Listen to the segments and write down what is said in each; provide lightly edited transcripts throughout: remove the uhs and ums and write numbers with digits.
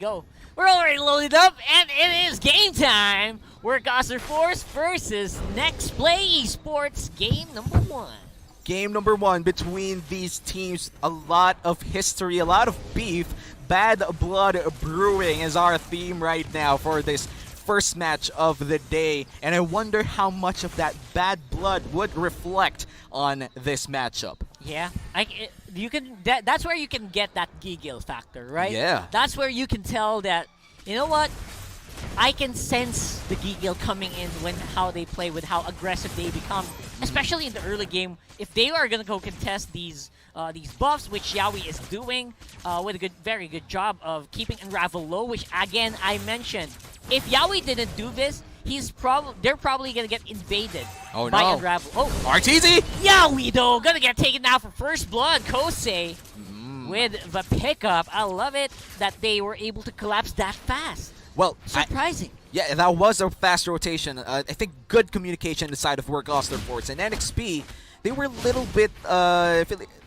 Go. We're already loaded up, and it is game time. We're Gosser Force versus Nexplay Esports, game number 1. Game number 1 between these teams. A lot of history, a lot of beef. Bad blood brewing is our theme right now for this first match of the day. And I wonder how much of that bad blood would reflect on this matchup. Yeah, that's where you can get that giggle factor, right? Yeah. That's where you can tell that, you know what? I can sense the giggle coming in when how they play, with how aggressive they become, especially in the early game. If they are gonna go contest these buffs, which Yaoi is doing with a very good job of keeping Unravel low, which again I mentioned. If Yaoi didn't do this, they're probably gonna get invaded by Unravel. Oh, RTZ! Yaoi though gonna get taken down for first blood. Kosei with the pickup. I love it that they were able to collapse that fast. Well, surprising. Yeah, that was a fast rotation. I think good communication on the side of Workhoster Force and NXP. They were a little bit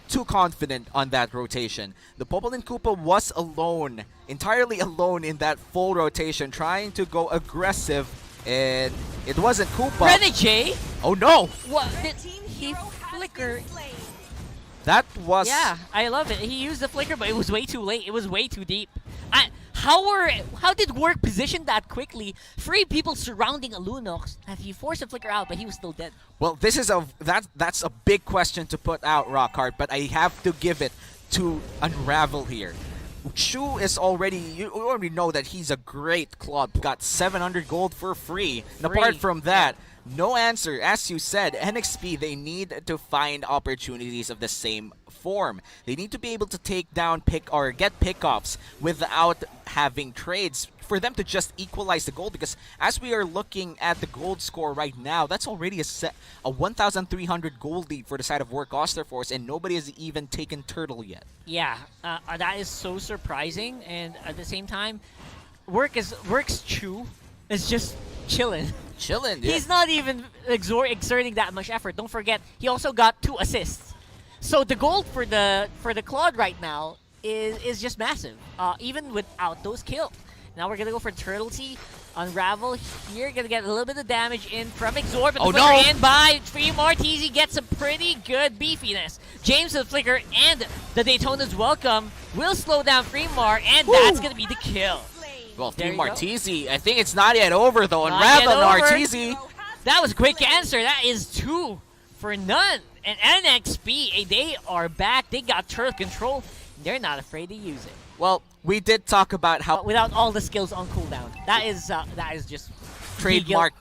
too confident on that rotation. The Popol and Koopa was alone, entirely alone in that full rotation, trying to go aggressive, and it wasn't Koopa. Renegade? Oh no! What? Did he flicker? That was... Yeah, I love it. He used the flicker, but it was way too late. It was way too deep. How did Work position that quickly? 3 people surrounding Alunox, that he forced the flicker out, but he was still dead. Well, this is that's a big question to put out, Rockhard, but I have to give it to Unravel here. Chu is already, you already know that he's a great club. Got 700 gold for free. And apart from that, no answer. As you said, NXP, they need to find opportunities of the same form. They need to be able to take down get pickoffs without having trades for them to just equalize the gold, because as we are looking at the gold score right now, that's already a 1,300 gold lead for the side of Workhoster Force, and nobody has even taken Turtle yet. Yeah, that is so surprising, and at the same time, Work's Chu is just chilling. Yeah. He's not even exerting that much effort. Don't forget, he also got 2 assists. So the gold for the Claude right now is just massive, even without those kills. Now we're gonna go for Turtle T. Unravel here, gonna get a little bit of damage in from Exor, but the flicker in by Martizi gets a pretty good beefiness. James with the flicker and the Daytona's welcome will slow down Fremar, and that's gonna be the kill. Well, Martizi, I think it's not yet over though. Not Unravel and Martizi. That was a quick answer. That is 2 for none. And NXP, they are back. They got turret control. They're not afraid to use it. Well, we did talk about how without all the skills on cooldown. That is just trademark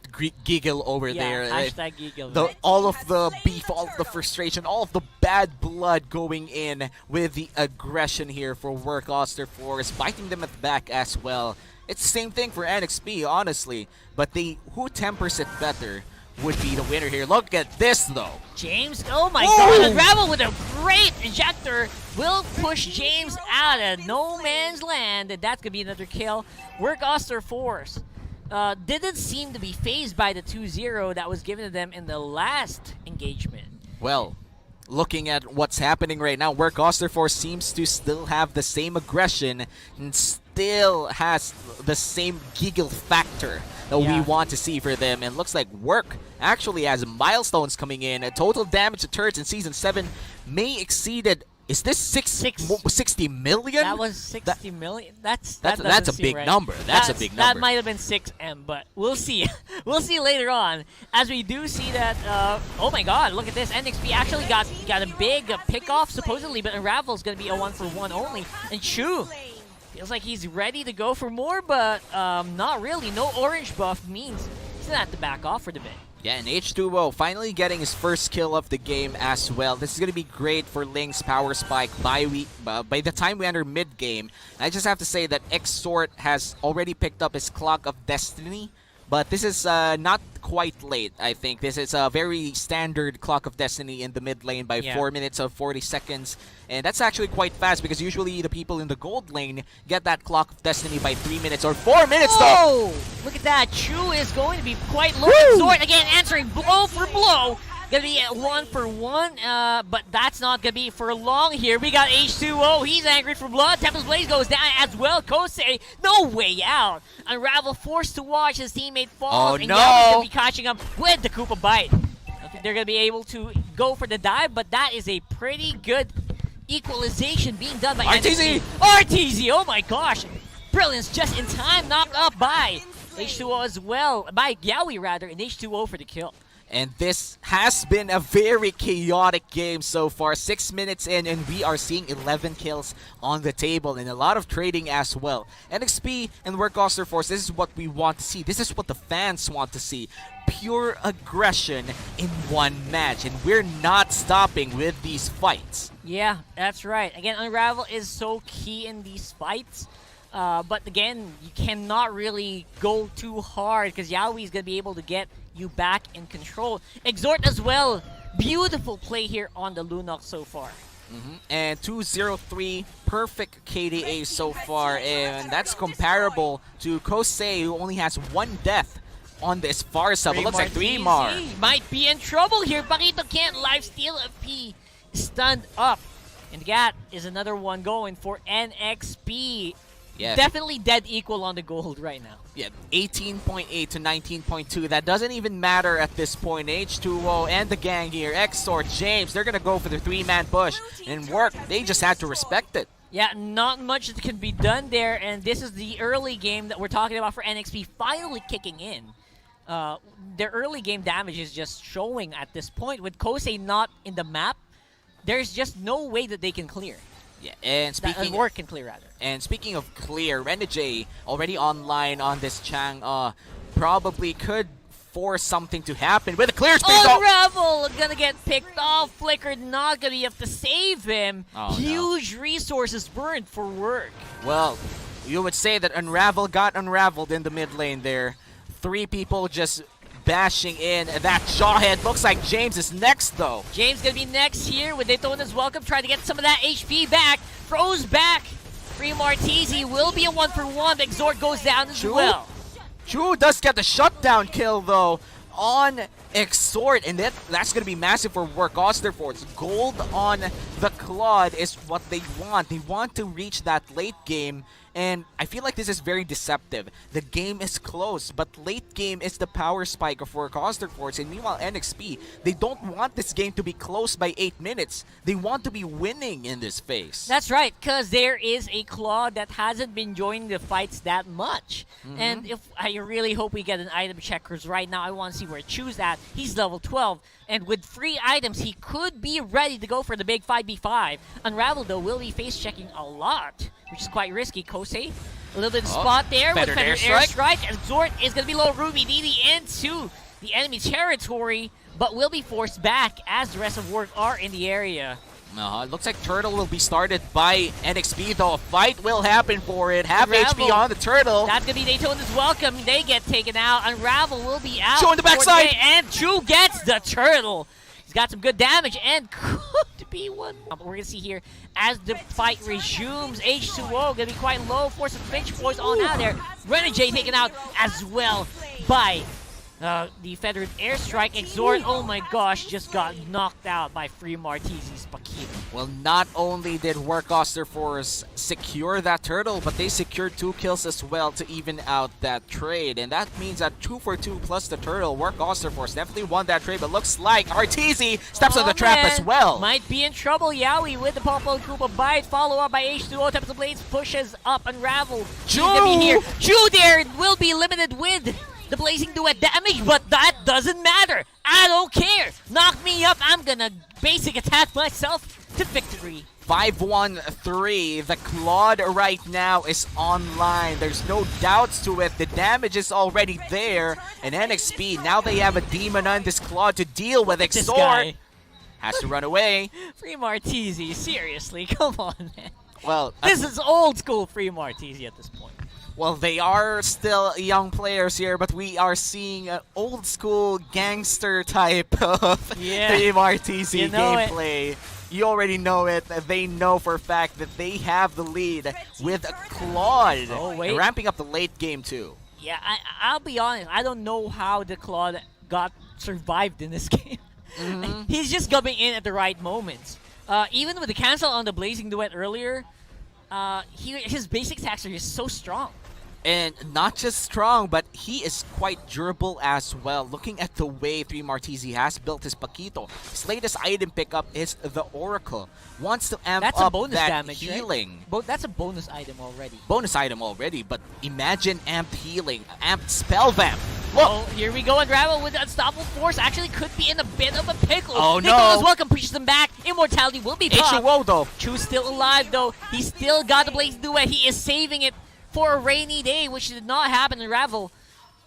giggle over there. Hashtag giggle. All of the beef, all of the frustration, all of the bad blood going in with the aggression here for Workhoster Force, biting them at the back as well. It's the same thing for NXP, honestly, but who tempers it better would be the winner here. Look at this, though. James, oh my god, Unravel with a great ejector will push James out of no man's land, and that's going to be another kill. Workhoster Force didn't seem to be phased by the 2-0 that was given to them in the last engagement. Well, looking at what's happening right now, Workhoster Force seems to still have the same aggression and still has the same giggle factor that we want to see for them. And looks like Work actually has milestones coming in. A total damage to turrets in Season 7 may exceeded. Is this 60 million? That was 60 million. That's a big number. That's a big number. That might have been 6M, but we'll see. We'll see later on, as we do see that. Oh my God! Look at this. NXP actually got a big pickoff supposedly, but Unravel's gonna be a 1-for-1 only. And Chu feels like he's ready to go for more, but not really. No orange buff means he's gonna have to back off for the bit. Yeah, and H2O finally getting his first kill of the game as well. This is going to be great for Link's power spike by the time we enter mid-game. I just have to say that Xort has already picked up his Clock of Destiny, but this is not quite late, I think. This is a very standard Clock of Destiny in the mid lane by 4 minutes of 40 seconds. And that's actually quite fast, because usually the people in the gold lane get that Clock of Destiny by 3 minutes or 4 minutes though! Look at that. Chu is going to be quite low. Zord again answering blow for blow. Gonna be a 1-for-1, but that's not gonna be for long here. We got H2O. He's angry for blood. Tempest Blaze goes down as well. Kosei, no way out. Unravel forced to watch his teammate fall. Oh, and no. Yaoi's gonna be catching up with the Koopa Bite. I think they're gonna be able to go for the dive, but that is a pretty good equalization being done by RTZ. RTZ, oh my gosh. Brilliance just in time, knocked up by H2O as well. By Yaoi rather, and H2O for the kill. And this has been a very chaotic game so far. 6 minutes in, and we are seeing 11 kills on the table and a lot of trading as well. NXP and Workcaster Force, this is what we want to see. This is what the fans want to see. Pure aggression in one match, and we're not stopping with these fights. Yeah, that's right. Again, Unravel is so key in these fights. But again, you cannot really go too hard because Yaoi is going to be able to get you back in control. Exhort as well. Beautiful play here on the Lunox so far. And 2-0-3, perfect KDA so far, and that's comparable to Kosei, who only has 1 death on this far sub. It looks like 3 more. Might be in trouble here. Paquito can't lifesteal if he stunned up. And that is another one going for NXP. Yeah, Definitely dead equal on the gold right now. yeah, 18.8 to 19.2. That doesn't even matter at this point. H2O and the gang here, Exort, James, they're going to go for the 3-man push and work. They just had to respect it. Yeah, not much that can be done there, and this is the early game that we're talking about for NXP finally kicking in. Their early game damage is just showing at this point. With Kosei not in the map, there's just no way that they can clear. Yeah, and speaking Work can clear rather. And speaking of clear, Renegade already online on this Chang probably could force something to happen with a clear space. Unravel gonna get picked off. Flicker not gonna be able to save him. Oh, Huge resources burned for work. Well, you would say that Unravel got unraveled in the mid lane there. 3 people just bashing in. That Jawhead looks like James is next though. James gonna be next here with Daytona's welcome, trying to get some of that HP back. Froze back. Free Martizi will be a 1-for-1. Exhort goes down as well. Chu does get the shutdown kill though on Exhort, and that's going to be massive for Workcaster Force. Gold on the Claude is what they want. They want to reach that late game, and I feel like this is very deceptive. The game is close, but late game is the power spike of Workcaster Force, and meanwhile NXP, they don't want this game to be close by 8 minutes. They want to be winning in this phase. That's right, because there is a Claude that hasn't been joining the fights that much. And if I really hope we get an item check, because right now I want to see where Chu's at. He's level 12, and with free items, he could be ready to go for the big 5v5. Unravel, though, will be face-checking a lot, which is quite risky. Kosei, a little bit of spot there with Feathered Airstrike. Exhort is going to be low. Ruby DD into the enemy territory, but will be forced back as the rest of Work are in the area. It looks like Turtle will be started by NXP, though. A fight will happen for it. Half Unravel. HP on the Turtle. That's going to be Daytona's welcome. They get taken out. Unravel will be out. Chu on the backside. And Chu gets the Turtle. He's got some good damage and could be one. But we're going to see here as the fight resumes. H2O going to be quite low. Force of Pinch Boys on out there. Renegade taken out as well by the Feathered Airstrike. Exhort, oh my gosh, just got knocked out by Free Martizi's Paquito. Well, not only did Workcaster Force secure that Turtle, but they secured 2 kills as well to even out that trade. And that means that 2 for 2 plus the Turtle, Workcaster Force definitely won that trade, but looks like RTZ steps on the trap as well. Might be in trouble. Yaoi with the Pop-Up Koopa Bite, follow up by H2O. Tempest Blades pushes up Unravel. Chu! Chu there will be limited with the Blazing Duet damage, but that doesn't matter. I don't care. Knock me up. I'm gonna basic attack myself to victory. 5-1-3. The Claude right now is online. There's no doubts to it. The damage is already there. And NXP, now they have a demon on this Claude to deal with. Exhort has to run away. Free Martizi, seriously, come on, man. Well, this is old school Free Martizi at this point. Well, they are still young players here, but we are seeing an old school gangster type of Free Martizi gameplay. You already know it. They know for a fact that they have the lead with Claude. Oh, wait. Ramping up the late game too. Yeah, I'll be honest. I don't know how the Claude got survived in this game. He's just coming in at the right moments. Even with the cancel on the Blazing Duet earlier, his basic attacks are just so strong. And not just strong, but he is quite durable as well. Looking at the way 3 Martizi has built his Paquito, his latest item pickup is the Oracle. Wants to amp That's up a bonus that damage, healing. right? That's a bonus item already. Bonus item already, but imagine amped healing, amped spell vamp. Look! Oh, here we go. Unravel with the Unstoppable Force. Actually could be in a bit of a pickle. Oh, Nicholas no. Welcome pushes them back. Immortality will be popped. H2O though. Chu's still alive though. He's still got the Blaze Duet. He is saving it for a rainy day, which did not happen. Unravel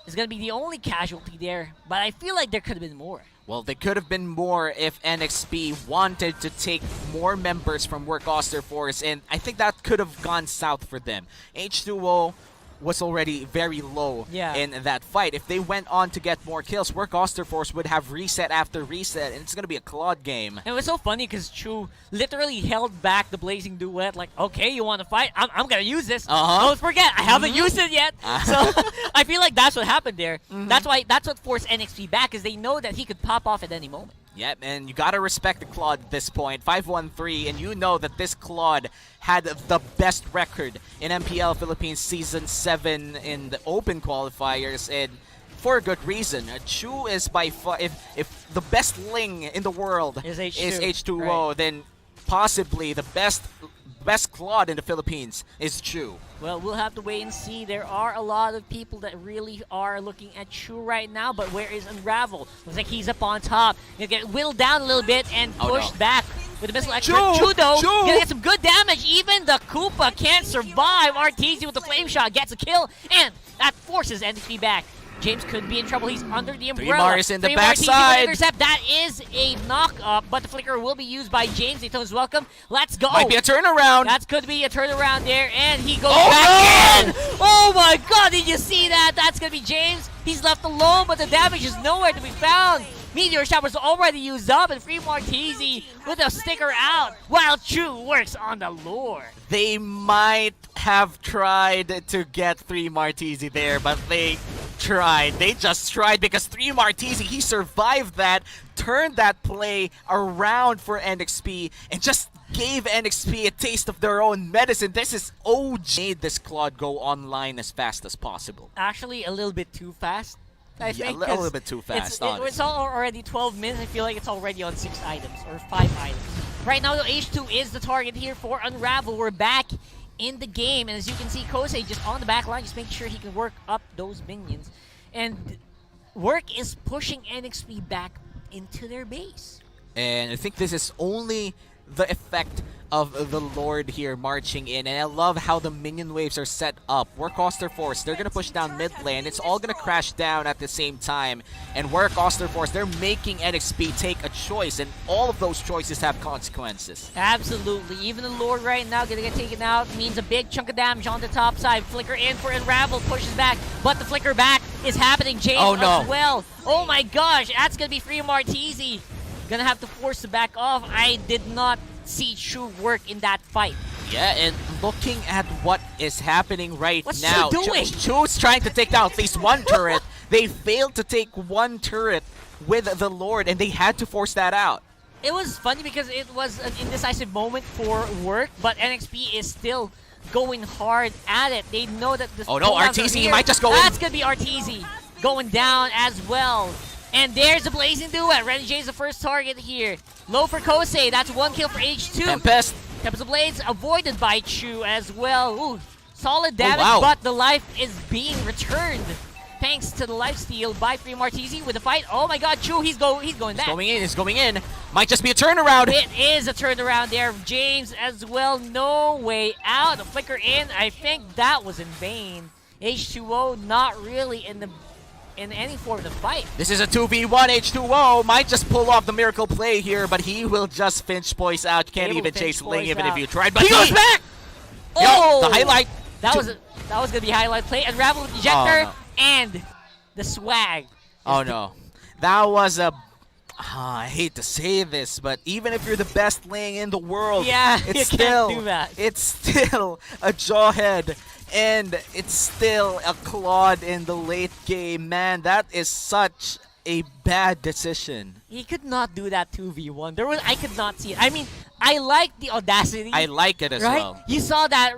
is going to be the only casualty there. But I feel like there could have been more. Well, there could have been more if NXP wanted to take more members from Work Force, and I think that could have gone south for them. H2O was already very low in that fight. If they went on to get more kills, Work Force would have reset after reset, and it's going to be a Claude game. And it was so funny because Chu literally held back the Blazing Duet, like, okay, you want to fight? I'm going to use this. Don't forget, I haven't used it yet. So I feel like that's what happened there. That's what forced NXP back, is they know that he could pop off at any moment. Yep, and you gotta respect the Claude at this point. 5-1-3, and you know that this Claude had the best record in MPL Philippines Season 7 in the open qualifiers, and for a good reason. Chu is by far, if the best Ling in the world is H2O, right, then possibly the best Claude in the Philippines is Chu. Well, we'll have to wait and see. There are a lot of people that really are looking at Chu right now, but where is Unravel? Looks like he's up on top. He'll get whittled down a little bit and pushed back with a missile expert. Chu though, gonna get some good damage. Even the Koopa can't survive. Arteezy with the flame shot gets a kill, and that forces NXP back. James could be in trouble. He's under the umbrella. 3 Mars in the backside. Intercept. That is a knock up, but the flicker will be used by James. Daytona's welcome. Let's go. Might be a turnaround. That could be a turnaround there, and he goes back in. Oh my God! Did you see that? That's gonna be James. He's left alone, but the damage is nowhere to be found. Meteor Shower's already used up, and Free Martizi with a sticker out, while Chu works on the lure. They might have tried to get 3 Martizi there, but they tried. They just tried because 3 Martizi, he survived that, turned that play around for NXP, and just gave NXP a taste of their own medicine. This is OG. Made this Claude go online as fast as possible. Actually, a little bit too fast. I think a little bit too fast, it's already 12 minutes. I feel like it's already on 6 items or 5 items. Right now, H2 is the target here for Unravel. We're back in the game, and as you can see, Kosei just on the back line, just making sure he can work up those minions. And Work is pushing NXP back into their base. And I think this is only the effect of the Lord here marching in, and I love how the minion waves are set up. Work Force, they're gonna push down mid lane. It's all gonna crash down at the same time, and Work Force, they're making NXP take a choice, and all of those choices have consequences. Absolutely. Even the Lord right now gonna get taken out means a big chunk of damage on the top side. Flicker in for Unravel, pushes back, but the flicker back is happening. James as well. Oh my gosh, that's gonna be Free Martizi. Gonna have to force to back off. I did not see Chu work in that fight. Yeah, and looking at what is happening right now, Chu doing? Chu's trying to take down at least one turret. They failed to take one turret with the Lord, and they had to force that out. It was funny because it was an indecisive moment for Work, but NXP is still going hard at it. They know that this. Oh no, Arteezy might just go in. That's gonna be Arteezy going down as well. And there's the Blazing Duet. Renny J is the first target here. Low for Kosei. That's 1 kill for H2. Tempest of Blades avoided by Chu as well. Ooh, solid damage, wow. but the life is being returned thanks to the lifesteal by Free Martizi with the fight. Oh my God, Chu, he's going back. He's going in. Might just be a turnaround. It is a turnaround there. James as well. No way out. A flicker in. I think that was in vain. H2O not really in any form of the fight. This is a 2v1. H2O might just pull off the miracle play here, but he will just finch Poise out. Can't even chase Ling even if you tried. But he goes back! Oh! Yo, the highlight. That was gonna be a highlight play. Unravel with the ejector and the swag. Oh no. That was a... I hate to say this, but even if you're the best Ling in the world, it's still, can't do that. It's still a Jawhead, and it's still a Claude in the late game. Man, that is such a bad decision. He could not do that 2v1. I could not see it. I mean, I like the audacity. I like it as right? well. You saw that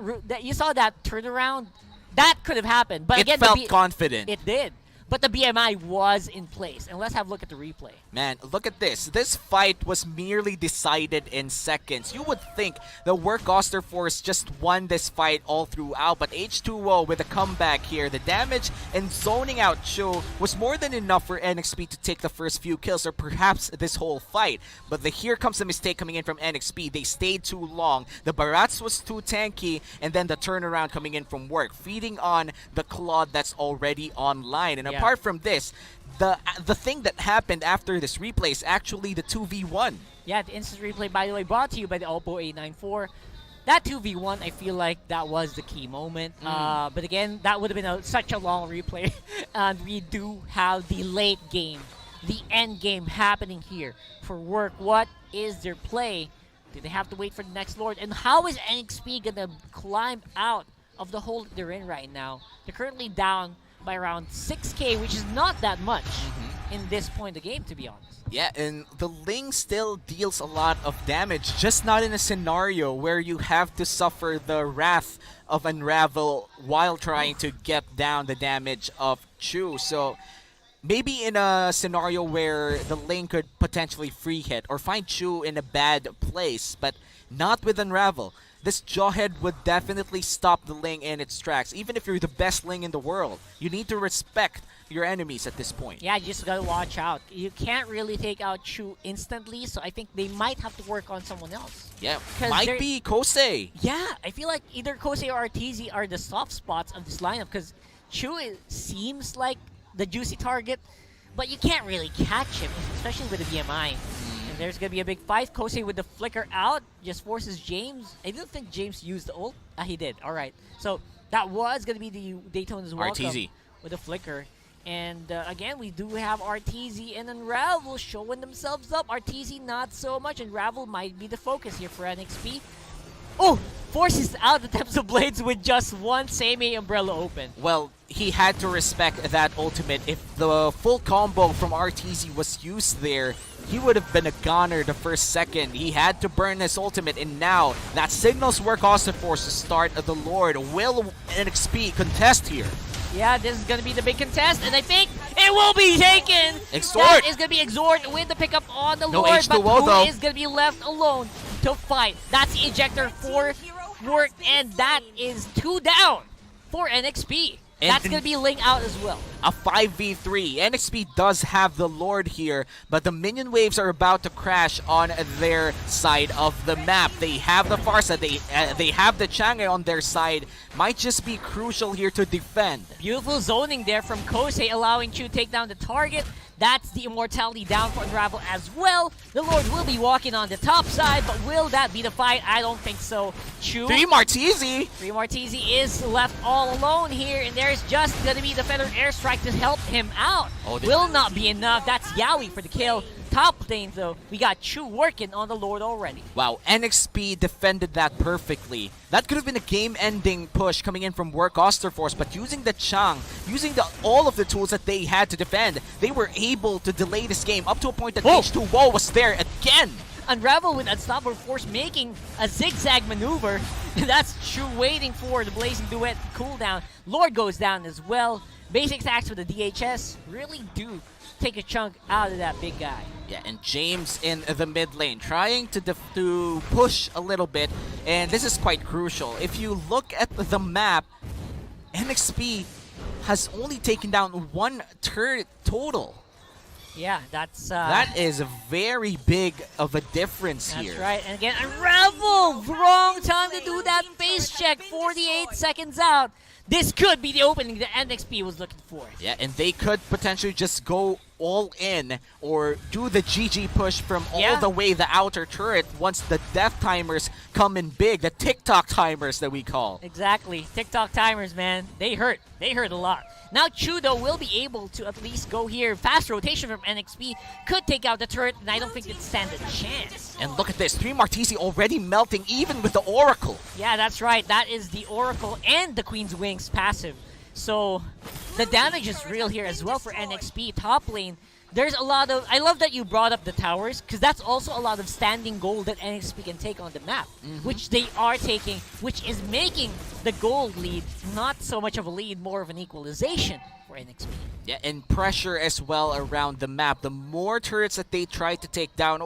turnaround. That could have happened. But It again, felt confident. It did. But the BMI was in place. And let's have a look at the replay. Man, look at this. This fight was merely decided in seconds. You would think the Work Osterforce just won this fight all throughout, but H2O with a comeback here. The damage and zoning out Chu was more than enough for NXP to take the first few kills, or perhaps this whole fight. But here comes the mistake coming in from NXP. They stayed too long. The Barats was too tanky, and then the turnaround coming in from Work, feeding on the Claude that's already online. And apart from this, the thing that happened after this replay is actually the 2v1. Yeah, the instant replay, by the way, brought to you by the Oppo 894. That 2v1, I feel like that was the key moment. But again, that would have been such a long replay. And we do have the late game, the end game happening here for Work. What is their play? Do they have to wait for the next Lord? And how is NXP going to climb out of the hole that they're in right now? They're currently down by around 6k, which is not that much in this point of the game, to be honest. Yeah, and the Ling still deals a lot of damage, just not in a scenario where you have to suffer the wrath of Unravel while trying to get down the damage of Chu. So maybe in a scenario where the Ling could potentially free hit or find Chu in a bad place, but not with Unravel. This Jawhead would definitely stop the Ling in its tracks. Even if you're the best Ling in the world, you need to respect your enemies at this point. Yeah, you just gotta watch out. You can't really take out Chu instantly, so I think they might have to work on someone else. Yeah, might be Kosei. Yeah, I feel like either Kosei or RTZ are the soft spots of this lineup, because Chu seems like the juicy target, but you can't really catch him, especially with the BMI. There's going to be a big fight. Kosei with the flicker out just forces James. I don't think James used the ult. He did. All right. So that was going to be the Daytona's welcome RTZ with the flicker. And again, we do have RTZ and Unravel showing themselves up. RTZ not so much. Unravel might be the focus here for NXP. Oh! Forces out the Temps of Blades with just one Seimei Umbrella open. Well, he had to respect that ultimate. If the full combo from RTZ was used there, he would have been a goner the first second. He had to burn his ultimate, and now that signals Work Osterforce to start the Lord. Will NXP contest here? Yeah, this is going to be the big contest, and I think it will be taken! Exort! That is going to be Exort with the pickup on the No Lord, H2O but who though. is going to be left alone to fight? That's the ejector for Work, and that is 2 down for NXP. And that's going to be Ling out as well. A 5v3. NXP does have the Lord here, but the minion waves are about to crash on their side of the map. They have the Farsa, they have the Chang'e on their side. Might just be crucial here to defend. Beautiful zoning there from Kosei, allowing Chu to take down the target. That's the immortality down for Unravel as well. The Lord will be walking on the top side, but will that be the fight? I don't think so. Chu. 3 Martizi! 3 Martizi is left all alone here, and there's just gonna be the Feather Airstrike to help him out. Will not be enough. That's Yaoi for the kill. Top lane though, we got Chu working on the Lord already. Wow, NXP defended that perfectly. That could have been a game-ending push coming in from Work Osterforce, but using the Chang, using all of the tools that they had to defend, they were able to delay this game up to a point that H2O was there again. Unravel with Unstoppable Force making a zigzag maneuver. That's Chu waiting for the Blazing Duet cooldown. Lord goes down as well. Basic attacks with the DHS really do take a chunk out of that big guy. Yeah, and James in the mid lane trying to push a little bit, and this is quite crucial. If you look at the map, NXP has only taken down 1 turret total. Yeah, that's that is very big of a difference here. That's right. And again, Unravel! Wrong time to do that face check. 48 seconds out. This could be the opening that NXP was looking for. Yeah, and they could potentially just go all in or do the GG push from all the way the outer turret once the death timers come in big, the TikTok timers that we call. Exactly. TikTok timers, man. They hurt. They hurt a lot. Now Chudo will be able to at least go here. Fast rotation from NXP could take out the turret, and I don't think it stands a chance. And look at this. 3 Martizi already melting even with the Oracle. Yeah, that's right. That is the Oracle and the Queen's Wings passive. So the damage is real here as well for NXP. Top lane there's a lot of. I love that you brought up the towers because that's also a lot of standing gold that NXP can take on the map, which they are taking, which is making the gold lead not so much of a lead, more of an equalization for NXP. Yeah, and pressure as well around the map. The more turrets that they try to take down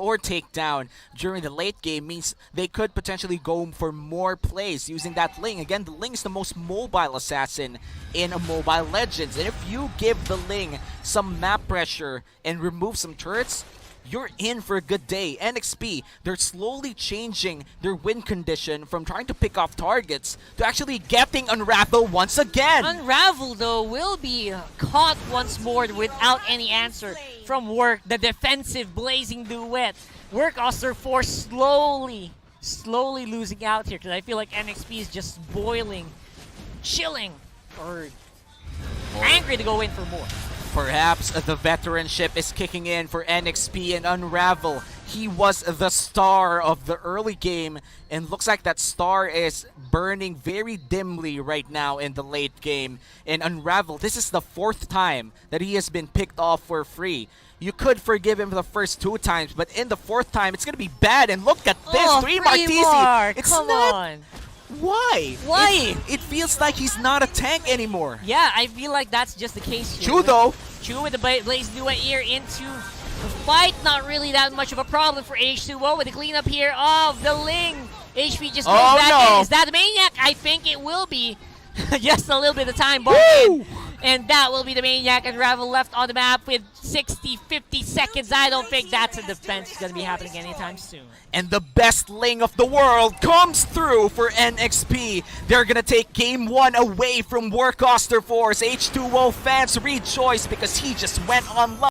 during the late game means they could potentially go for more plays using that Ling. Again, the Ling is the most mobile assassin in Mobile Legends. And if you give the Ling some map pressure and remove some turrets, you're in for a good day. NXP, they're slowly changing their win condition from trying to pick off targets to actually getting Unravel once again. Unravel, though, will be caught once more without any answer from Work, the defensive blazing duet. Work Oster Force slowly losing out here because I feel like NXP is just boiling, chilling, or angry to go in for more. Perhaps the veteranship is kicking in for NXP and Unravel. He was the star of the early game, and looks like that star is burning very dimly right now in the late game. And Unravel, this is the 4th time that he has been picked off for free. You could forgive him for the first 2 times, but in the 4th time, it's going to be bad. And look at this, Oh, 3 free Martisi. more. It's Come not. on. Why? Why? It feels like he's not a tank anymore. Yeah, I feel like that's just the case here. Chu though. Chu with the Blaze Duet here into the fight. Not really that much of a problem for H2O with the cleanup here of the Ling. HP just goes back in. Is that the Maniac? I think it will be. Just a little bit of time. And that will be the Maniac. Unravel left on the map with 50 seconds. I don't think that's a defense that's going to be happening anytime soon. And the best Ling of the world comes through for NXP. They're going to take Game 1 away from Work Oster Force. H2O fans rejoice because he just went on live.